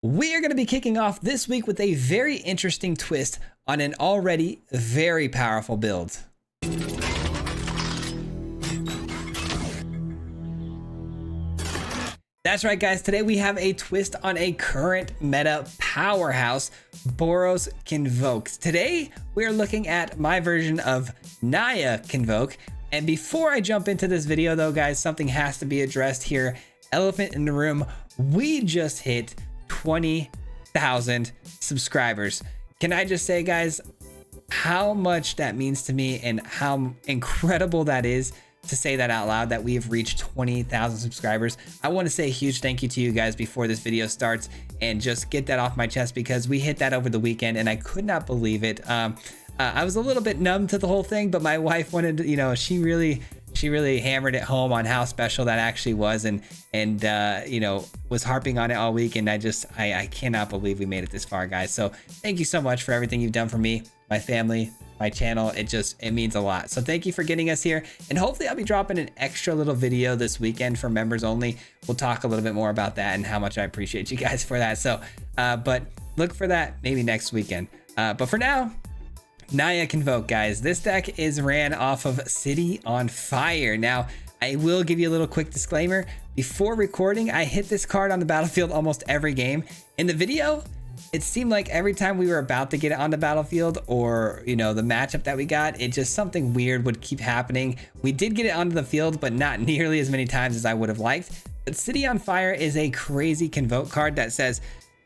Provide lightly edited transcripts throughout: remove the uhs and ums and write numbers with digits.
We are going to be kicking off this week with a very interesting twist on an already very powerful build. That's right, guys. Today we have a twist on a current meta powerhouse, Boros Convoke. Today we are looking at my version of Naya Convoke. And before I jump into this video though, guys, something has to be addressed here. Elephant in the room. We just hit 20,000 subscribers. Can I just say, guys, how much that means to me and how incredible that is to say that out loud, that we have reached 20,000 subscribers. I want to say a huge thank you to you guys before this video starts and just get that off my chest because we hit that over the weekend and I could not believe it. I was a little bit numb to the whole thing, but my wife wanted to, she really hammered it home on how special that actually was and was harping on it all week. And I cannot believe we made it this far, guys. So thank you so much for everything you've done for me, my family, my channel. It means a lot. So thank you for getting us here. And hopefully I'll be dropping an extra little video this weekend for members only. We'll talk a little bit more about that and how much I appreciate you guys for that. So, but look for that maybe next weekend. But for now, Naya Convoke, guys. This deck is ran off of City on Fire. Now, I will give you a little quick disclaimer. Before recording, I hit this card on the battlefield almost every game. In the video, it seemed like every time we were about to get it on the battlefield or, the matchup that we got, it just something weird would keep happening. We did get it onto the field, but not nearly as many times as I would have liked. But City on Fire is a crazy Convoke card that says,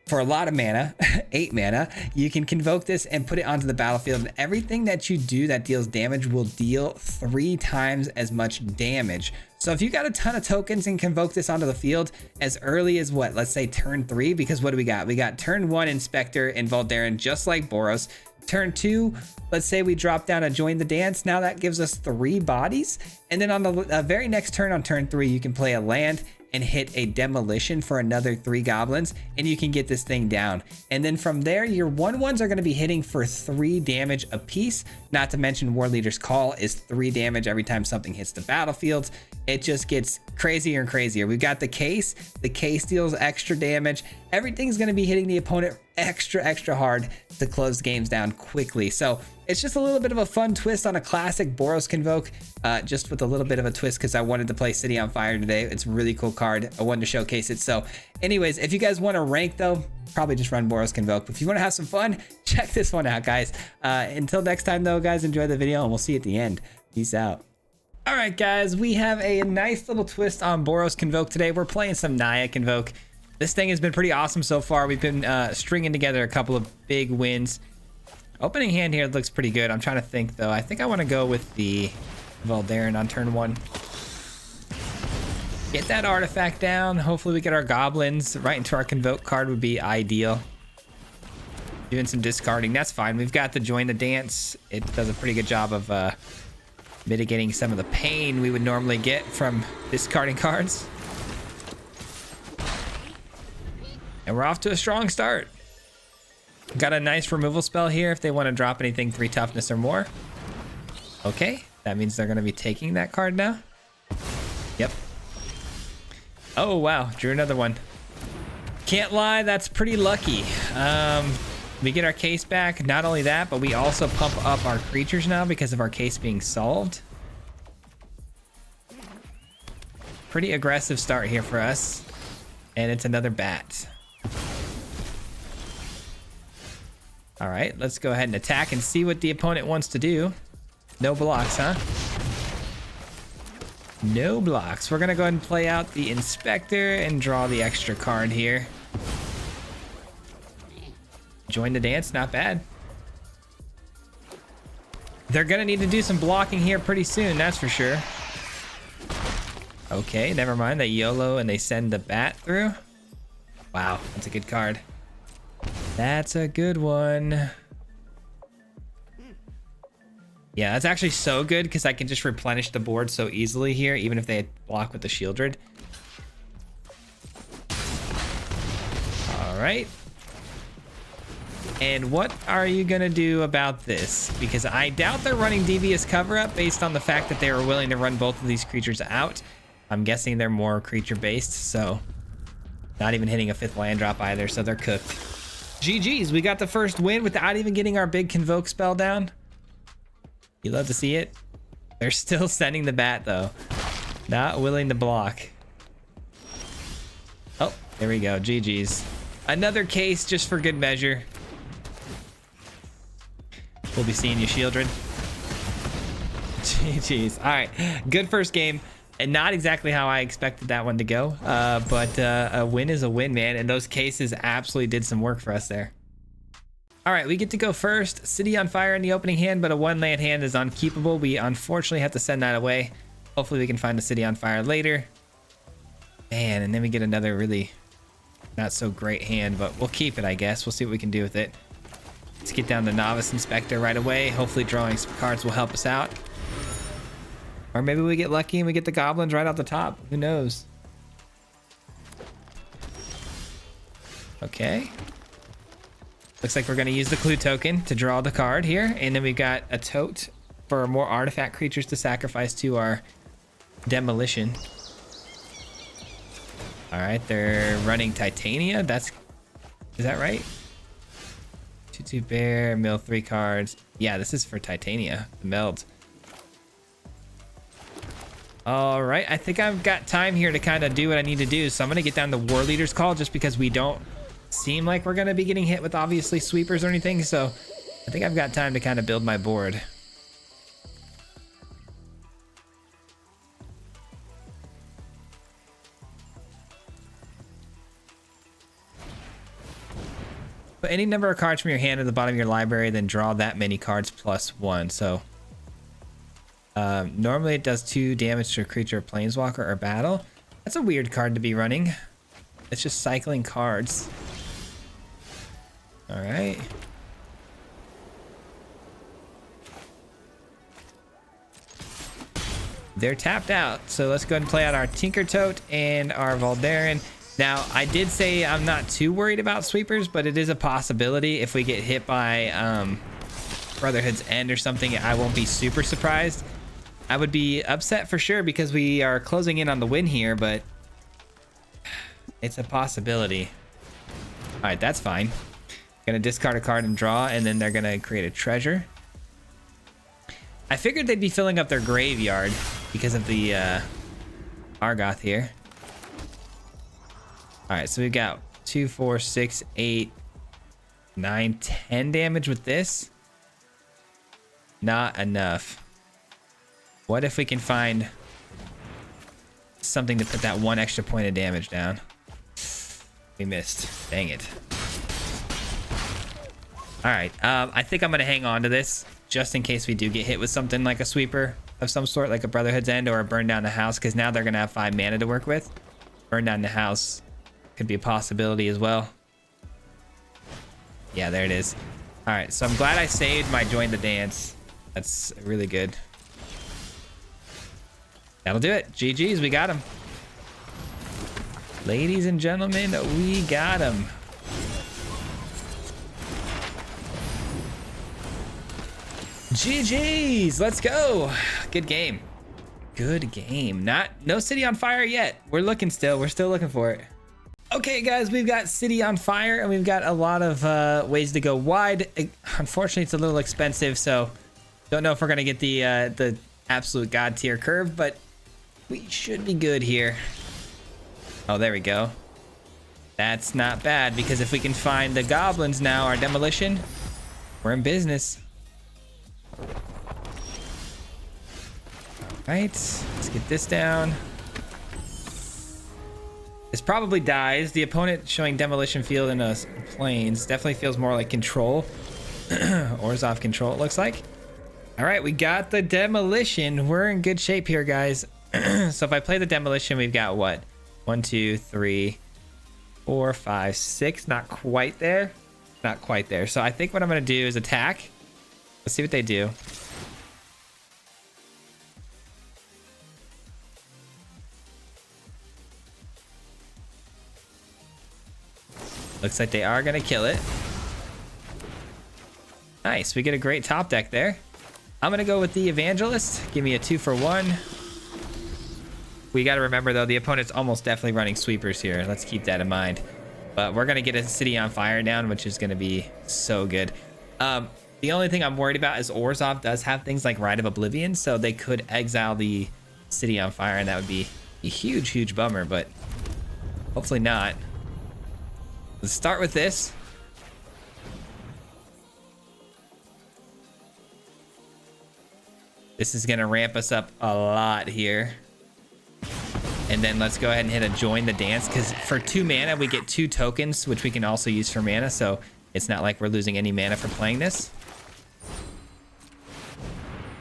for a lot of mana, 8 mana, you can convoke this and put it onto the battlefield, and everything that you do that deals damage will deal 3 times as much damage. So if you got a ton of tokens and convoke this onto the field as early as what, let's say turn 3, because what do we got? We got turn 1 Inspector and Voldaren, just like Boros. Turn 2, let's say we drop down a Join the Dance. Now that gives us 3 bodies. And then on the very next turn, on turn 3, you can play a land and hit a Demolition for another 3 goblins, and you can get this thing down. And then from there, your 1/1s are going to be hitting for 3 damage a piece. Not to mention War Leader's Call is 3 damage every time something hits the battlefield. It just gets crazier and crazier. We've got the case. The case deals extra damage. Everything's going to be hitting the opponent extra hard to close games down quickly. So it's just a little bit of a fun twist on a classic Boros Convoke, just with a little bit of a twist because I wanted to play City on Fire today. It's a really cool card. I wanted to showcase it. So anyways, if you guys want to rank though, probably just run Boros Convoke. But if you want to have some fun, check this one out, guys. Until next time though, guys, enjoy the video and we'll see you at the end. Peace out. All right, guys, we have a nice little twist on Boros Convoke today. We're playing some Naya Convoke. This thing has been pretty awesome so far. We've been stringing together a couple of big wins. Opening hand here looks pretty good. I'm trying to think, though. I think I want to go with the Voldaren on turn 1. Get that artifact down. Hopefully we get our goblins right into our Convoke card would be ideal. Doing some discarding. That's fine. We've got the Join the Dance. It does a pretty good job of mitigating some of the pain we would normally get from discarding cards. And we're off to a strong start. Got a nice removal spell here if they want to drop anything 3 toughness or more. Okay, that means they're going to be taking that card now. Yep. Oh, wow. Drew another one. Can't lie, that's pretty lucky. We get our case back. Not only that, but we also pump up our creatures now because of our case being solved. Pretty aggressive start here for us. And it's another bat. All right, let's go ahead and attack and see what the opponent wants to do. No blocks, huh? No blocks. We're gonna go ahead and play out the Inspector and draw the extra card here. Join the Dance, not bad. They're gonna need to do some blocking here pretty soon, that's for sure. Okay, never mind. They YOLO and they send the bat through. Wow, that's a good card. That's a good one. Yeah, that's actually so good because I can just replenish the board so easily here, even if they block with the Shieldred. All right. And what are you gonna do about this? Because I doubt they're running Devious Cover-Up based on the fact that they were willing to run both of these creatures out. I'm guessing they're more creature based, so Not even hitting a 5th land drop either, so they're cooked. GG's, we got the first win without even getting our big Convoke spell down. You love to see it. They're still sending the bat though. Not willing to block. Oh, there we go. GG's. Another case just for good measure. We'll be seeing you, Shieldred. GG's. All right, good first game. And not exactly how I expected that one to go, but a win is a win, man. And those cases absolutely did some work for us there. All right, we get to go first. City on Fire in the opening hand, but a 1-land hand is unkeepable. We unfortunately have to send that away. Hopefully we can find a City on Fire later. Man, and then we get another really not so great hand, but we'll keep it, I guess. We'll see what we can do with it. Let's get down the Novice Inspector right away. Hopefully drawing some cards will help us out. Or maybe we get lucky and we get the goblins right off the top. Who knows? Okay. Looks like we're going to use the clue token to draw the card here. And then we've got a tote for more artifact creatures to sacrifice to our demolition. All right, they're running Titania. Is that right? 2/2 bear, mill 3 cards. Yeah, this is for Titania, the meld. All right, I think I've got time here to kind of do what I need to do. So I'm going to get down the War Leader's Call just because we don't seem like we're going to be getting hit with obviously sweepers or anything. So I think I've got time to kind of build my board. Put any number of cards from your hand at the bottom of your library, then draw that many cards plus 1. So normally it does 2 damage to a creature, planeswalker, or battle. That's a weird card to be running. It's just cycling cards. All right. They're tapped out, so let's go ahead and play out our Tinker Tote and our Voldaren. Now, I did say I'm not too worried about sweepers, but it is a possibility. If we get hit by Brotherhood's End or something, I won't be super surprised. I would be upset for sure because we are closing in on the win here, but it's a possibility. All right, that's fine. Gonna discard a card and draw, and then they're gonna create a treasure. I figured they'd be filling up their graveyard because of the Argoth here. All right, so we've got 2, 4, 6, 8, 9, 10 damage with this. Not enough. What if we can find something to put that 1 extra point of damage down? We missed. Dang it. All right, I think I'm gonna hang on to this just in case we do get hit with something like a sweeper of some sort, like a Brotherhood's End or a Burn Down the House, because now they're gonna have 5 mana to work with. Burn Down the House could be a possibility as well. Yeah, there it is. All right, so I'm glad I saved my Join the Dance. That's really good. That'll do it. GG's, we got him. Ladies and gentlemen, we got him. GG's, let's go. Good game. Good game. No City on Fire yet. We're looking still. We're still looking for it. Okay, guys, we've got City on Fire, and we've got a lot of ways to go wide. Unfortunately, it's a little expensive, so don't know if we're gonna get the absolute god tier curve, but we should be good here. Oh, there we go. That's not bad, because if we can find the goblins now, our demolition, we're in business. All right, let's get this down. This probably dies. The opponent showing demolition field in a plains definitely feels more like control. Orzhov control, it looks like. All right, we got the demolition. We're in good shape here, guys. So if I play the demolition, we've got what? 1, 2, 3, 4, 5, 6. Not quite there. Not quite there. So I think what I'm going to do is attack. Let's see what they do. Looks like they are going to kill it. Nice. We get a great top deck there. I'm going to go with the Evangelist. Give me a 2 for 1. We got to remember, though, the opponent's almost definitely running sweepers here. Let's keep that in mind. But we're going to get a City on Fire down, which is going to be so good. The only thing I'm worried about is Orzhov does have things like Rite of Oblivion, so they could exile the City on Fire, and that would be a huge, huge bummer, but hopefully not. Let's start with this. This is going to ramp us up a lot here. And then let's go ahead and hit a Join the Dance, because for 2 mana, we get 2 tokens, which we can also use for mana, so it's not like we're losing any mana for playing this.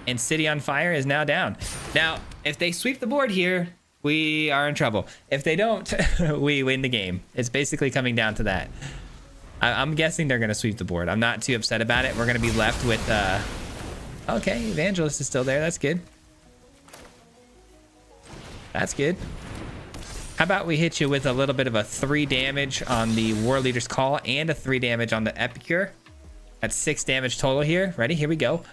And City on Fire is now down. Now, if they sweep the board here, we are in trouble. If they don't, we win the game. It's basically coming down to that. I'm guessing they're going to sweep the board. I'm not too upset about it. We're going to be left with... Okay, Evangelist is still there. That's good. That's good. How about we hit you with a little bit of a 3 damage on the War Leader's Call and a 3 damage on the Epicure. That's 6 damage total here. Ready? Here we go.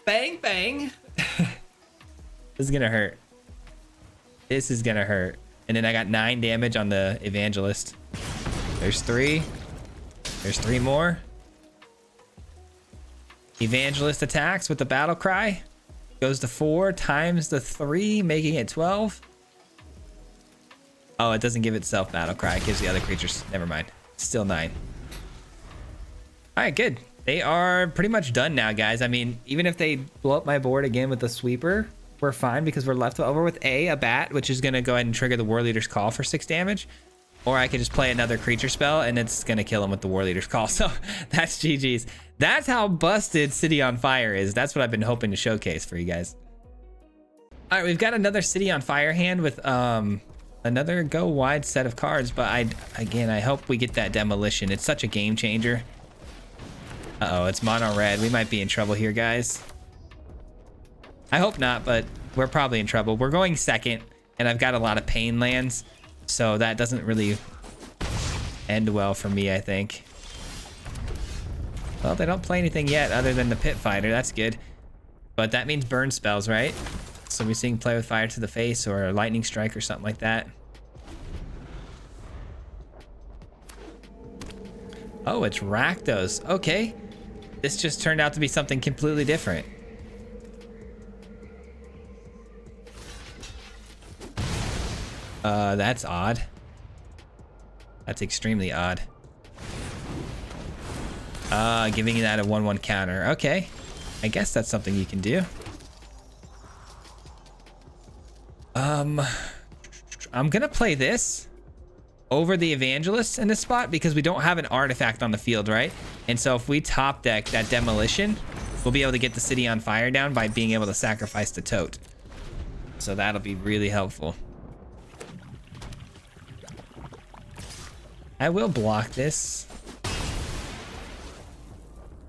Bang, bang. This is going to hurt. This is going to hurt. And then I got 9 damage on the Evangelist. There's 3. There's 3 more. Evangelist attacks with the Battle Cry. Goes to 4 times the 3, making it 12. Oh, it doesn't give itself Battle Cry. It gives the other creatures. Never mind. Still 9. All right, good. They are pretty much done now, guys. I mean, even if they blow up my board again with the sweeper, we're fine because we're left over with a bat, which is going to go ahead and trigger the War Leader's Call for 6 damage. Or I could just play another creature spell and it's going to kill him with the War Leader's Call. So that's GG's. That's how busted City on Fire is. That's what I've been hoping to showcase for you guys. All right, we've got another City on Fire hand with another go wide set of cards. But I hope we get that Demolition. It's such a game changer. Uh-oh, it's mono red. We might be in trouble here, guys. I hope not, but we're probably in trouble. We're going second, and I've got a lot of pain lands. So that doesn't really end well for me, I think. Well, they don't play anything yet other than the Pit Fighter. That's good. But that means burn spells, right? So we're seeing Play with Fire to the Face or Lightning Strike or something like that. Oh, it's Rakdos. Okay. This just turned out to be something completely different. That's odd. That's extremely odd. Giving that a 1/1 counter. Okay. I guess that's something you can do. I'm gonna play this over the Evangelist in this spot because we don't have an artifact on the field, right? And so if we top deck that Demolition, we'll be able to get the City on Fire down by being able to sacrifice the Tote. So that'll be really helpful. I will block this.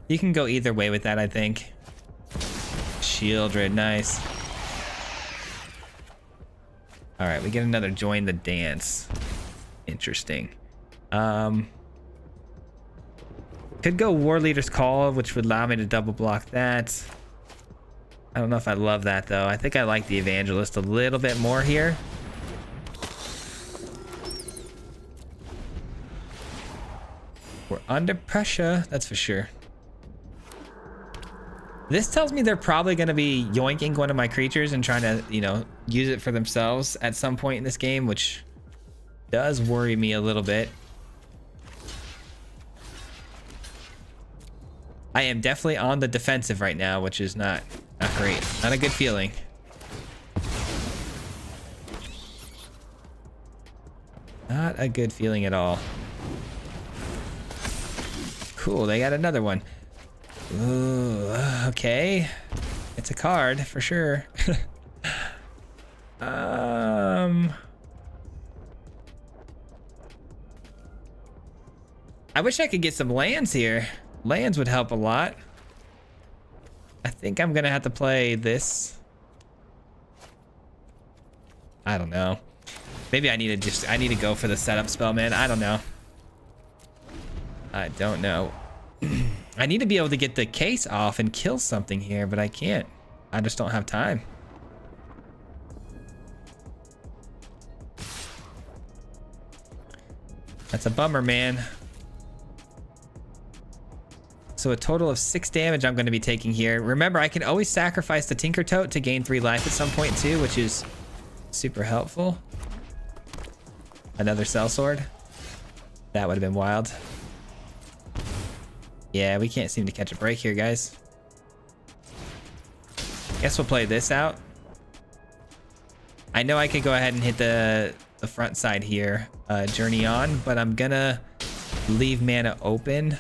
You can go either way with that, I think. Shieldred, nice. All right, we get another Join the Dance. Interesting. Could go War Leader's Call, which would allow me to double block that. I don't know if I love that, though. I think I like the Evangelist a little bit more here. We're under pressure, that's for sure. This tells me they're probably going to be yoinking one of my creatures and trying to, you know, use it for themselves at some point in this game, which does worry me a little bit. I am definitely on the defensive right now, which is not great. Not a good feeling. Not a good feeling at all. Cool, they got another one. Ooh, okay. It's a card for sure. I wish I could get some lands here. Lands would help a lot. I think I'm gonna have to play this. I don't know. Maybe I need to go for the setup spell, man. I don't know. I don't know. I need to be able to get the case off and kill something here, but I can't. I just don't have time. That's a bummer, man. So a total of 6 damage I'm going to be taking here. Remember, I can always sacrifice the Tinker Tote to gain 3 life at some point too, which is super helpful. Another Sellsword. That would have been wild. Yeah, we can't seem to catch a break here, guys. Guess we'll play this out. I know I could go ahead and hit the front side here, Journey On, but I'm gonna leave mana open.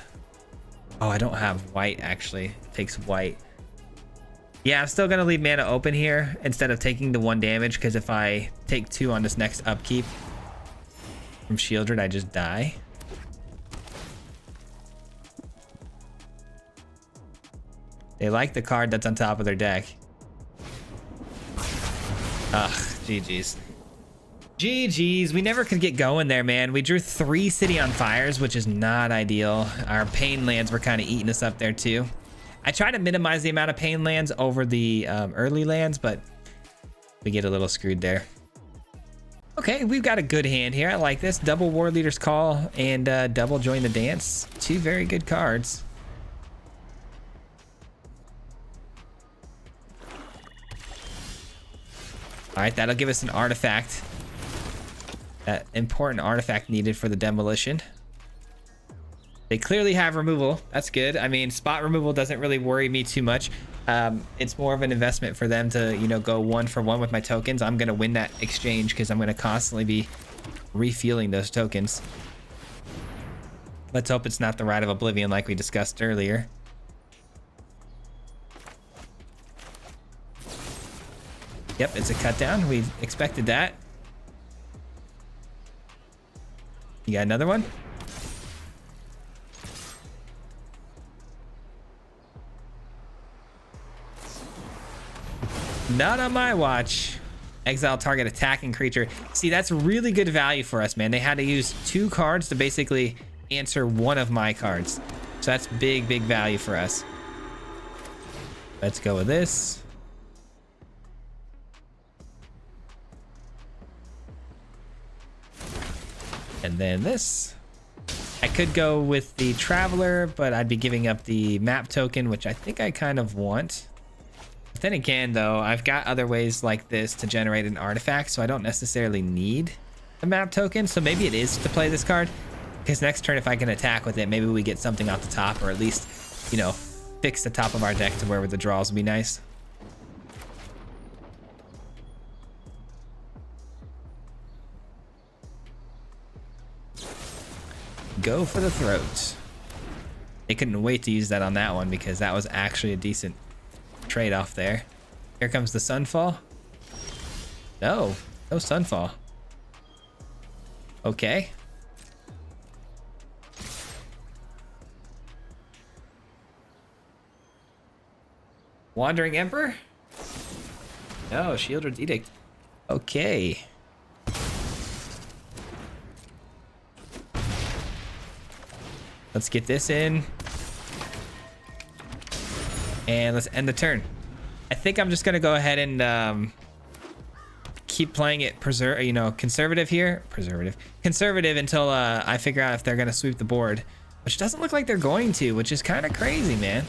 Oh, I don't have white, actually. It takes white. Yeah, I'm still gonna leave mana open here instead of taking the 1 damage, because if I take 2 on this next upkeep from Shieldred, I just die. They like the card that's on top of their deck. Ugh, GG's. GG's. We never could get going there, man. We drew 3 City on Fires, which is not ideal. Our pain lands were kind of eating us up there too. I try to minimize the amount of pain lands over the early lands, but we get a little screwed there. Okay, we've got a good hand here. I like this. Double War Leader's Call and double Join the Dance. 2 very good cards. All right, that'll give us an artifact. That important artifact needed for the demolition. They clearly have removal. That's good. I mean, spot removal doesn't really worry me too much. It's more of an investment for them to, you know, go 1 for 1 with my tokens. I'm going to win that exchange because I'm going to constantly be refueling those tokens. Let's hope it's not the Rite of Oblivion like we discussed earlier. Yep, it's a cut down. We expected that. You got another one? Not on my watch. Exile target attacking creature. See, that's really good value for us, man. They had to use 2 cards to basically answer 1 of my cards. So that's big, big value for us. Let's go with this. And then this. I could go with the Traveler, but I'd be giving up the map token, which I think I kind of want. But then again, though, I've got other ways like this to generate an artifact, so I don't necessarily need the map token. So maybe it is to play this card, because next turn, if I can attack with it, maybe we get something off the top, or at least, you know, fix the top of our deck to where the draws would be nice. Go for the throat. They couldn't wait to use that on that one because that was actually a decent trade-off there. Here comes the Sunfall. No Sunfall. Okay. Wandering Emperor? No, Shieldred's Edict. Okay. Let's get this in. And let's end the turn. I think I'm just gonna go ahead and keep playing it conservative here. Conservative until I figure out if they're gonna sweep the board. Which doesn't look like they're going to, which is kind of crazy, man.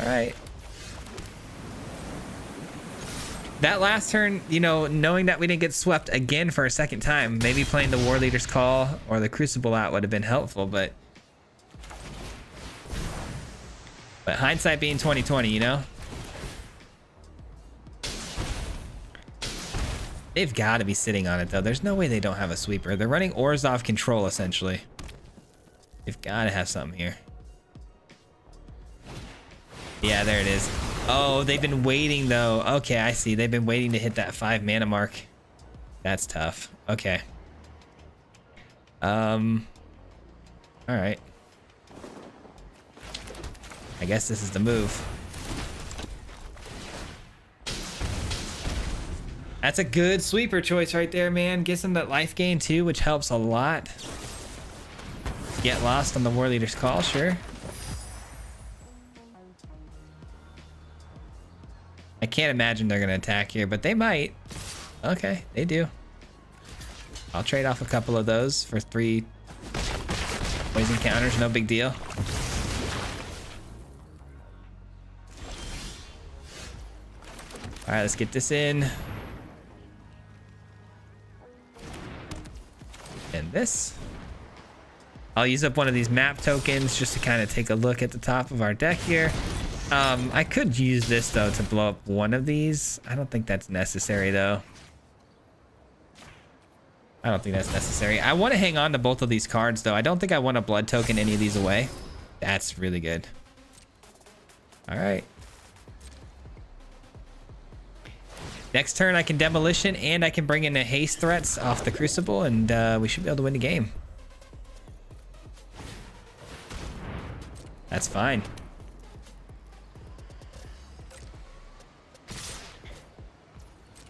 All right. That last turn, you know, knowing that we didn't get swept again for a second time, maybe playing the War Leader's Call or the Crucible out would have been helpful, but hindsight being 20/20, you know? They've got to be sitting on it, though. There's no way they don't have a sweeper. They're running Orzhov Control, essentially. They've got to have something here. Yeah, there it is. Oh, they've been waiting, though. Okay, I see. They've been waiting to hit that 5 mana mark. That's tough. Okay. All right. I guess this is the move. That's a good sweeper choice right there, man. Gets them that life gain, too, which helps a lot. Get lost on the War Leader's Call, sure. I can't imagine they're going to attack here, but they might. Okay, they do. I'll trade off a couple of those for 3 poison counters, no big deal. All right, let's get this in. And this. I'll use up one of these map tokens just to kind of take a look at the top of our deck here. I could use this though to blow up one of these. I don't think that's necessary though. I don't think that's necessary. I want to hang on to both of these cards though. I don't think I want to blood token any of these away. That's really good. All right. Next turn I can demolition and I can bring in a haste threats off the Crucible, and we should be able to win the game. That's fine.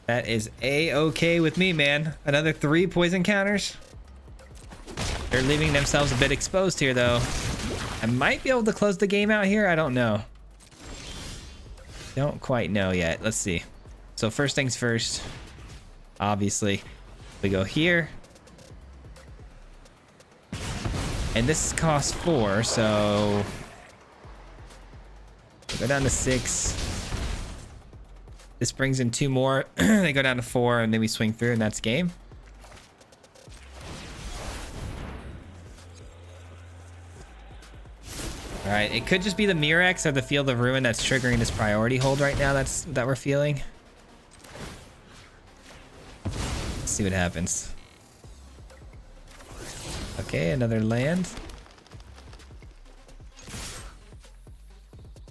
That is a-okay with me, man. Another 3 poison counters. They're leaving themselves a bit exposed here, though. I might be able to close the game out here. I don't know. Don't quite know yet. Let's see. So first things first, obviously, we go here. And this costs 4, so go down to 6. This brings in 2 more. They go down to 4, and then we swing through, and that's game. All right, it could just be the Mirex or the Field of Ruin that's triggering this priority hold right now. That we're feeling. Let's see what happens. Okay, another land.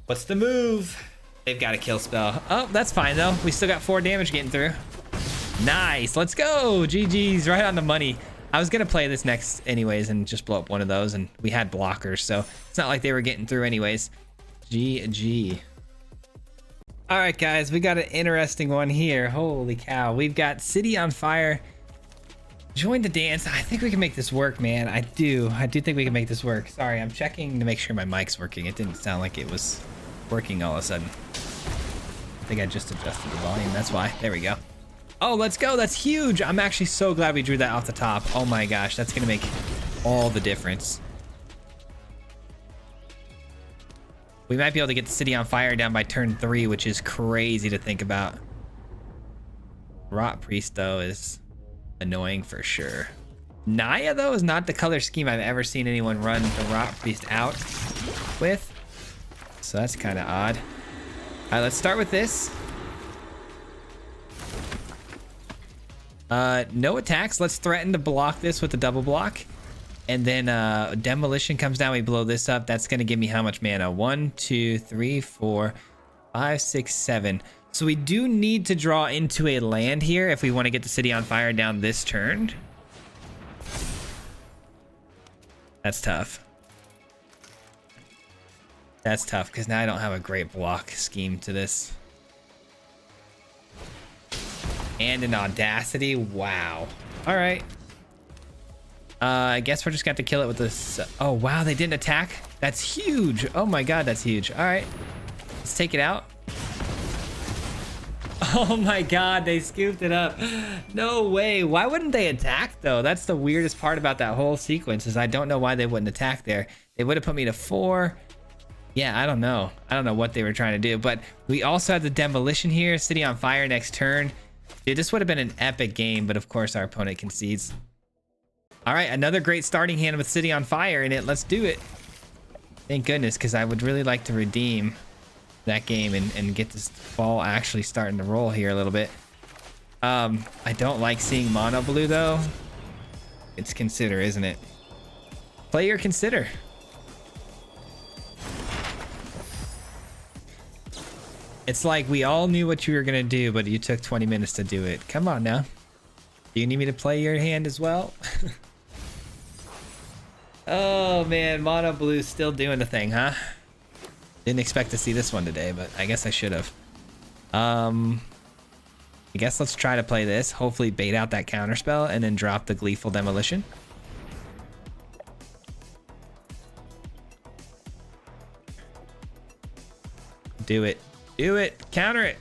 What's the move? They've got a kill spell. Oh, that's fine though. We still got 4 damage getting through. Nice, let's go. GG's, right on the money. I was gonna play this next anyways and just blow up one of those, and we had blockers, so it's not like they were getting through anyways. GG. All right, guys, we got an interesting one here. Holy cow. We've got City on Fire. Join the dance. I think we can make this work, man. I do think we can make this work. Sorry, I'm checking to make sure my mic's working. It didn't sound like it was working all of a sudden. I think I just adjusted the volume. That's why. There we go. Oh, let's go. That's huge. I'm actually so glad we drew that off the top. Oh my gosh, that's gonna make all the difference. We might be able to get the City on Fire down by turn 3, which is crazy to think about. Rot Priest though is annoying for sure. Naya though is not the color scheme I've ever seen anyone run the Rot Priest out with. So that's kind of odd. All right, let's start with this. No attacks. Let's threaten to block this with a double block. And then demolition comes down. We blow this up. That's going to give me how much mana? 1, 2, 3, 4, 5, 6, 7. So we do need to draw into a land here if we want to get the City on Fire down this turn. That's tough. That's tough because now I don't have a great block scheme to this. And an Audacity. Wow. All right. I guess we're just going to have to kill it with this. Oh, wow. They didn't attack. That's huge. Oh, my God. That's huge. All right. Let's take it out. Oh, my God. They scooped it up. No way. Why wouldn't they attack, though? That's the weirdest part about that whole sequence is I don't know why they wouldn't attack there. They would have put me to 4. Yeah, I don't know. I don't know what they were trying to do. But we also have the demolition here. City on Fire next turn. Dude, this would have been an epic game, but of course our opponent concedes. All right, another great starting hand with City on Fire in it. Let's do it. Thank goodness, because I would really like to redeem that game and get this ball actually starting to roll here a little bit. I don't like seeing mono blue, though. It's Consider, isn't it? Play your Consider. It's like we all knew what you were going to do, but you took 20 minutes to do it. Come on now. Do you need me to play your hand as well? Oh, man. Mono Blue's still doing the thing, huh? Didn't expect to see this one today, but I guess I should have. I guess let's try to play this. Hopefully bait out that counterspell and then drop the Gleeful Demolition. Do it. Do it. Counter it.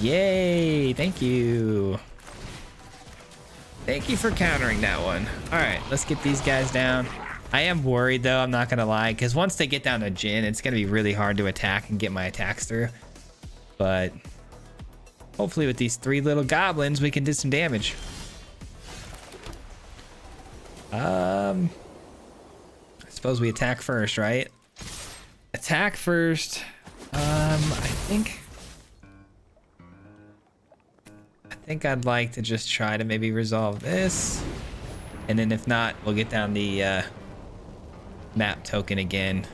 Yay, thank you. Thank you for countering that one. All right, let's get these guys down. I am worried though, I'm not gonna lie, because once they get down to Jin, it's gonna be really hard to attack and get my attacks through. But hopefully with these 3 little goblins, we can do some damage. I suppose we attack first, right? Attack first. I think I'd like to just try to maybe resolve this. And then if not, we'll get down the map token again.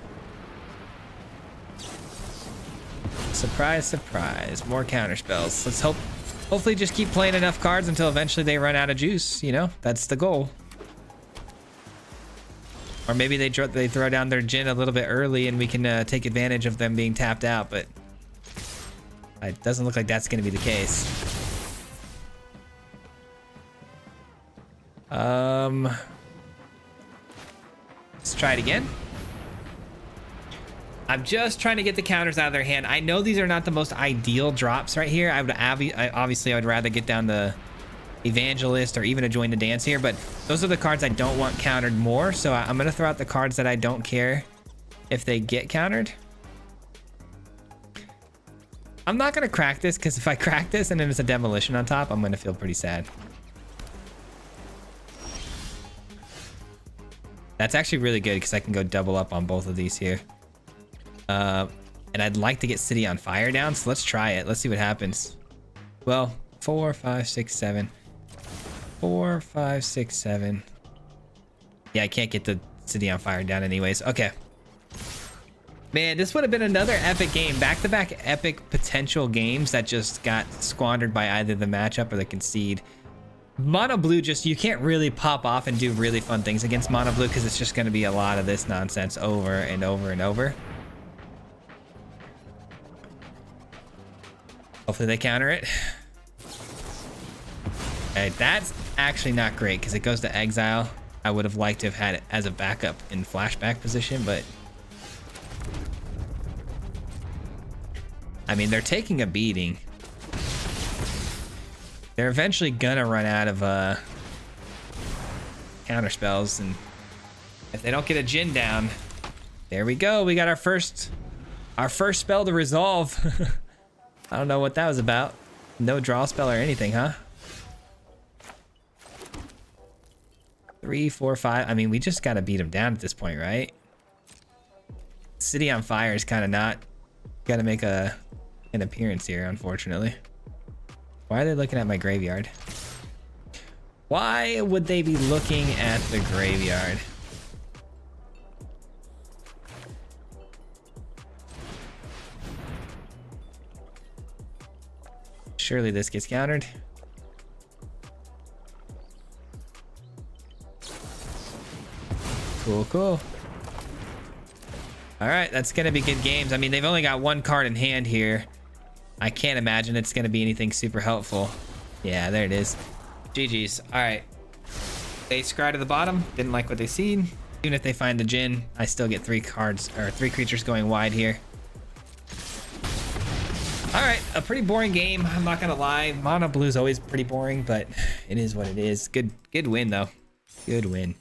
Surprise, surprise. More counter spells. Let's hopefully just keep playing enough cards until eventually they run out of juice, you know? That's the goal. Or maybe they throw down their Jin a little bit early and we can take advantage of them being tapped out, but it doesn't look like that's going to be the case. Let's try it again. I'm just trying to get the counters out of their hand. I know these are not the most ideal drops right here. Obviously I would rather get down the Evangelist or even a Join the Dance here, but those are the cards I don't want countered more, so I'm gonna throw out the cards that I don't care if they get countered. I'm not gonna crack this, because if I crack this and then it's a demolition on top, I'm gonna feel pretty sad. That's actually really good because I can go double up on both of these here. And I'd like to get City on Fire down, so let's try it. Let's see what happens. Well, 4, 5, 6, 7. 4, 5, 6, 7. Yeah, I can't get the City on Fire down anyways. Okay. Man, this would have been another epic game. Back-to-back epic potential games that just got squandered by either the matchup or the concede. Mono Blue, just, you can't really pop off and do really fun things against Mono Blue because it's just going to be a lot of this nonsense over and over and over. Hopefully they counter it. Okay, that's actually not great because it goes to exile. I would have liked to have had it as a backup in flashback position, but I mean, they're taking a beating. They're eventually gonna run out of counter spells, and if they don't get a Jin down, there we go. We got our first spell to resolve. I don't know what that was about. No draw spell or anything, huh? 3, 4, 5. I mean, we just gotta beat him down at this point, right? City on Fire is kind of not gotta make an appearance here, unfortunately. Why are they looking at my graveyard? Why would they be looking at the graveyard? Surely this gets countered. Cool, cool. All right, that's gonna be good games. I mean, they've only got one card in hand here. I can't imagine it's gonna be anything super helpful. Yeah, there it is. GG's. All right. They scry to the bottom. Didn't like what they seen. Even if they find the Jin, I still get 3 cards or 3 creatures going wide here. All right, a pretty boring game. I'm not gonna lie. Mono Blue is always pretty boring, but it is what it is. Good win though. Good win.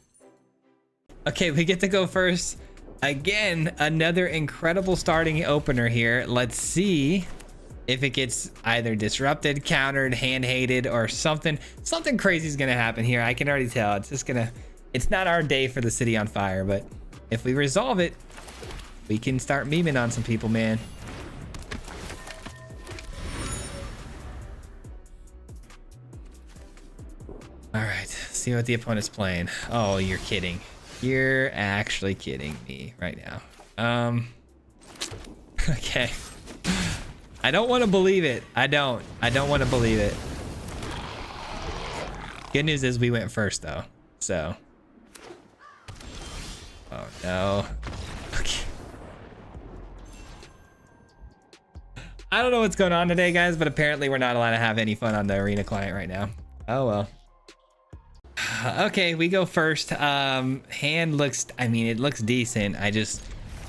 Okay, we get to go first. Again, another incredible starting opener here. Let's see if it gets either disrupted, countered, hand-hated, or something crazy is gonna happen here. I can already tell. It's not our day for the City on Fire, but if we resolve it, we can start memeing on some people, man. All right, see what the opponent's playing. Oh, you're kidding. You're actually kidding me right now. Okay. I don't want to believe it. I don't want to believe it. Good news is we went first though. So. Oh no. Okay. I don't know what's going on today, guys, but apparently we're not allowed to have any fun on the Arena client right now. Oh well. Okay, we go first. Hand looks, I mean, it looks decent. I just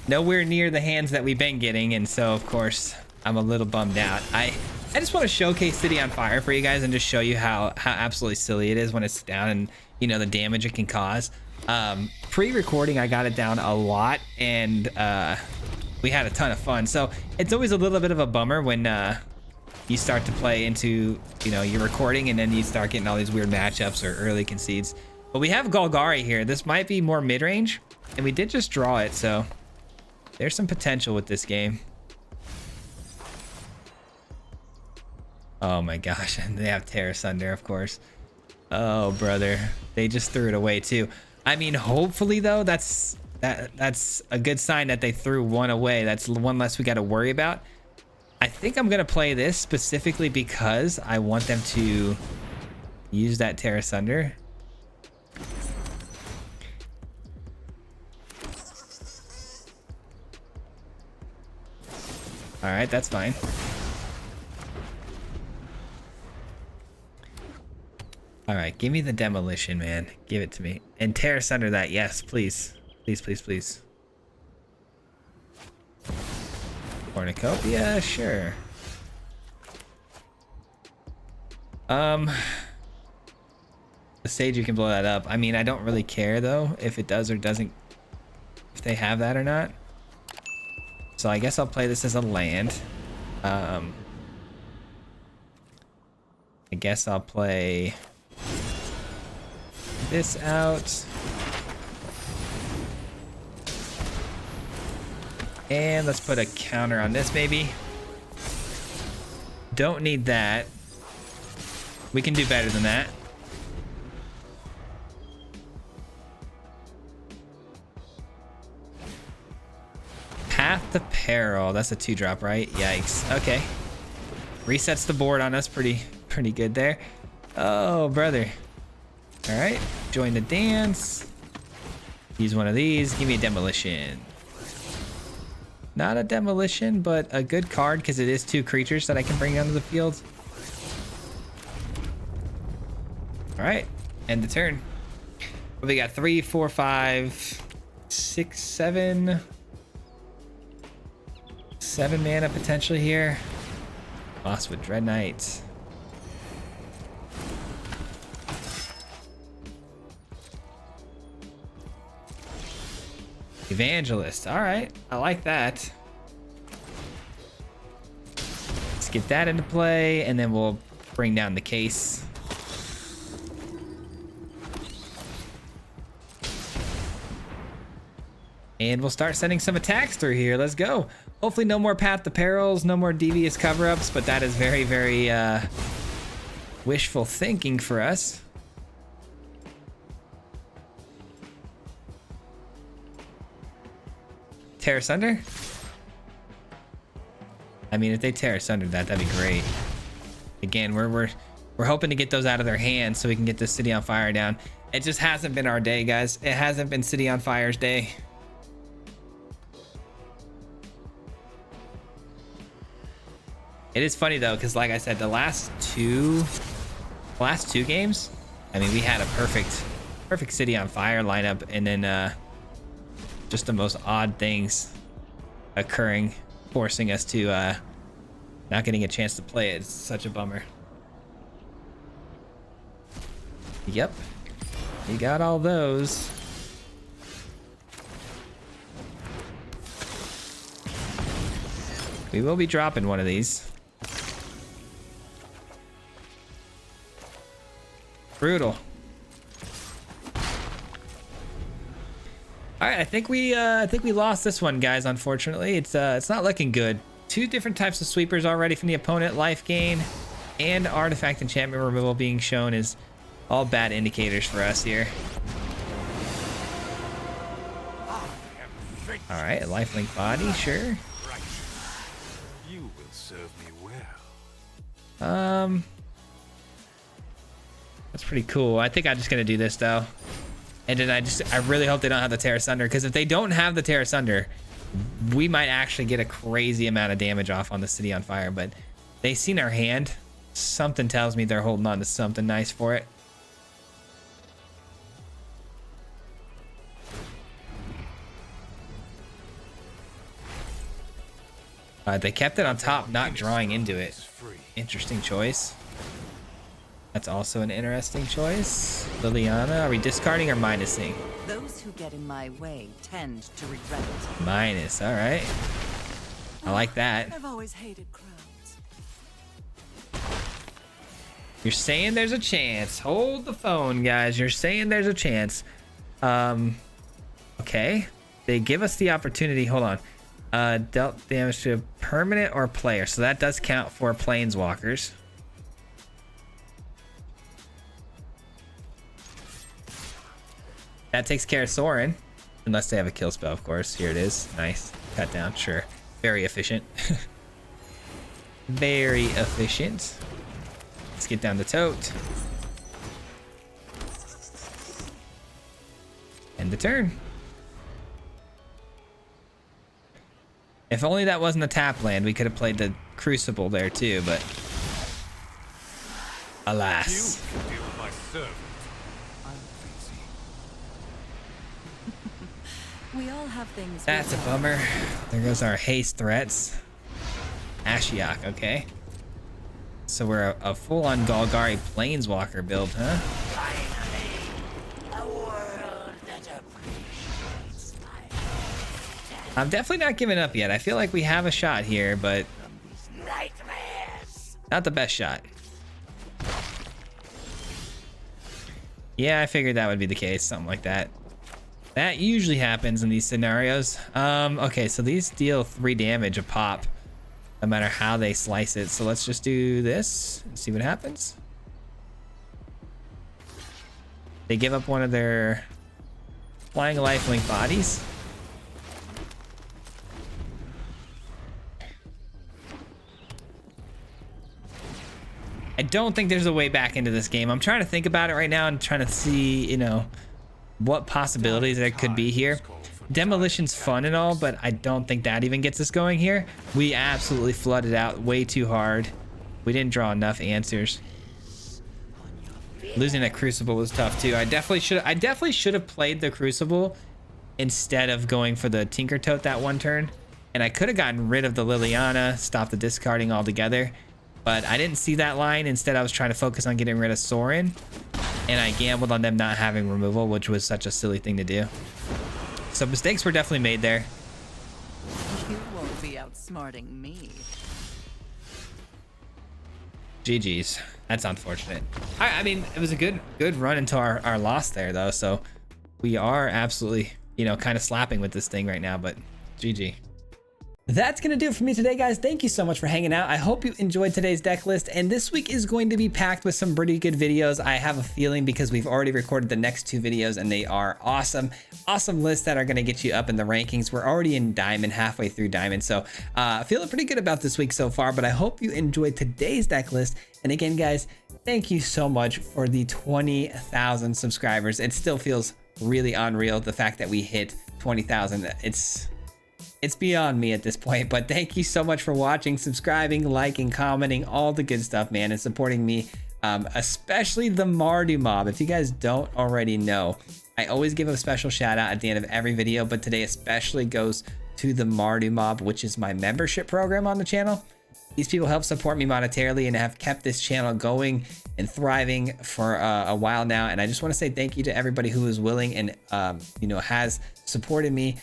nowhere near the hands that we've been getting, and so of course I'm a little bummed out. I just want to showcase City on Fire for you guys and just show you how absolutely silly it is when it's down, and you know the damage it can cause. Pre-recording, I got it down a lot, and we had a ton of fun. So it's always a little bit of a bummer when you start to play into, you know, your recording and then you start getting all these weird matchups or early concedes. But we have Golgari here. This might be more mid-range, and we did just draw it, so there's some potential with this game. Oh my gosh, and they have Terra Sunder, of course. Oh brother, they just threw it away too. I mean, hopefully though, that's a good sign that they threw one away. That's one less we got to worry about. I think I'm gonna play this specifically because I want them to use that Terra Sunder. All right, that's fine. All right, give me the demolition, man. Give it to me. And Terra Sunder that, yes, please. Please, please, please. Cornucopia, sure. The Sage, you can blow that up. I mean, I don't really care though if it does or doesn't, if they have that or not. So I guess I'll play this as a land. I guess I'll play this out. And let's put a counter on this maybe. Don't need that. We can do better than that. Path to Peril. That's a 2-drop, right? Yikes. Okay. Resets the board on us pretty good there. Oh, brother. All right. Join the dance. Use one of these. Give me a demolition. Not a demolition, but a good card because it is 2 creatures that I can bring onto the field. All right. End the turn. We got 3, 4, 5, 6, 7. 7 mana potentially here. Lost with Dread Knight. Evangelist. All right, I like that. Let's get that into play, and then we'll bring down the case. And we'll start sending some attacks through here. Let's go. Hopefully no more Path to Perils, no more devious cover-ups, but that is very, very wishful thinking for us. Terra Sunder? I mean, if they Terra Sunder that'd be great. Again, we're hoping to get those out of their hands so we can get this City on Fire down. It just hasn't been our day, guys. It hasn't been City on Fire's day. It is funny though, because like I said, the last two games, I mean, we had a perfect City on Fire lineup, and then just the most odd things occurring, forcing us to not getting a chance to play it. It's such a bummer. Yep, we got all those. We will be dropping one of these. Brutal. All right, I think we lost this one, guys. Unfortunately, it's not looking good. 2 different types of sweepers already from the opponent. Life gain and artifact enchantment removal being shown is all bad indicators for us here. All right, lifelink body, sure. You will serve me well. That's pretty cool. I think I'm just gonna do this though. And then I really hope they don't have the Terra Sunder, because if they don't have the Terra Sunder, we might actually get a crazy amount of damage off on the City on Fire. But they seen our hand. Something tells me they're holding on to something nice for it. They kept it on top, not drawing into it. Is free. Interesting choice. That's also an interesting choice. Liliana, are we discarding or minusing? Those who get in my way tend to regret it. Minus, all right. I like that. I've always hated crowds. You're saying there's a chance. Hold the phone, guys. You're saying there's a chance. Okay. They give us the opportunity. Hold on. Dealt damage to a permanent or player. So that does count for planeswalkers. That takes care of Sorin. Unless they have a kill spell, of course. Here it is. Nice. Cut down. Sure. Very efficient. Very efficient. Let's get down the tote. End the turn. If only that wasn't a tap land, we could have played the Crucible there too, but alas. You can deal with my servant. We all have things. That's a bummer. There goes our haste threats. Ashiok, okay. So we're a full-on Golgari Planeswalker build, huh? Finally, a world that appreciates my I'm definitely not giving up yet. I feel like we have a shot here, but nightmares. not the best shot. Yeah, I figured that would be the case, something like that. That usually happens in these scenarios. Okay, so these deal 3 damage a pop, no matter how they slice it. So let's just do this and see what happens. They give up one of their flying lifelink bodies. I don't think there's a way back into this game. I'm trying to think about it right now and trying to see, you know, what possibilities there could be here. Demolition's fun and all, but I don't think that even gets us going here. We absolutely flooded out way too hard. We didn't draw enough answers. Losing that Crucible was tough too. I definitely should have played the Crucible instead of going for the Tinker Tote that one turn. And I could have gotten rid of the Liliana, stopped the discarding altogether. But I didn't see that line. Instead, I was trying to focus on getting rid of Sorin. And I gambled on them not having removal, which was such a silly thing to do. So mistakes were definitely made there. You won't be outsmarting me. GG's. That's unfortunate. I mean, it was a good run until our loss there, though. So we are absolutely, you know, kind of slapping with this thing right now, but GG. That's going to do it for me today, guys. Thank you so much for hanging out. I hope you enjoyed today's deck list, and this week is going to be packed with some pretty good videos. I have a feeling because we've already recorded the next 2 videos, and they are awesome lists that are going to get you up in the rankings. We're already in Diamond, halfway through Diamond, so feeling pretty good about this week so far, but I hope you enjoyed today's deck list. And again, guys, thank you so much for the 20,000 subscribers. It still feels really unreal, the fact that we hit 20,000. It's beyond me at this point, but thank you so much for watching, subscribing, liking, commenting, all the good stuff, man, and supporting me, especially the Mardu Mob. If you guys don't already know, I always give a special shout out at the end of every video, but today especially goes to the Mardu Mob, which is my membership program on the channel. These people help support me monetarily and have kept this channel going and thriving for a while now. And I just want to say thank you to everybody who is willing and, you know, has supported me,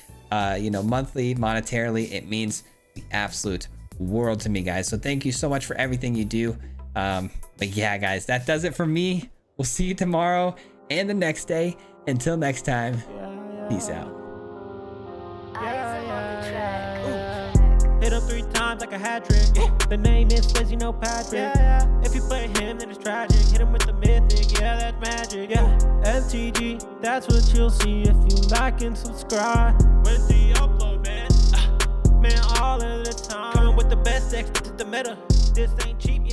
you know, monthly, monetarily. It means the absolute world to me, guys. So thank you so much for everything you do. But yeah, guys, that does it for me. We'll see you tomorrow and the next day. Until next time, peace out. Hit him 3 times like a hat trick. The name is Fizz, you know Patrick. If you play him, then it's tragic. Hit him with the mythic, yeah, that's magic. MTG, that's what you'll see if you like and subscribe. When's the upload, man? Man, all of the time. Coming with the best decks, this is the meta. This ain't cheap.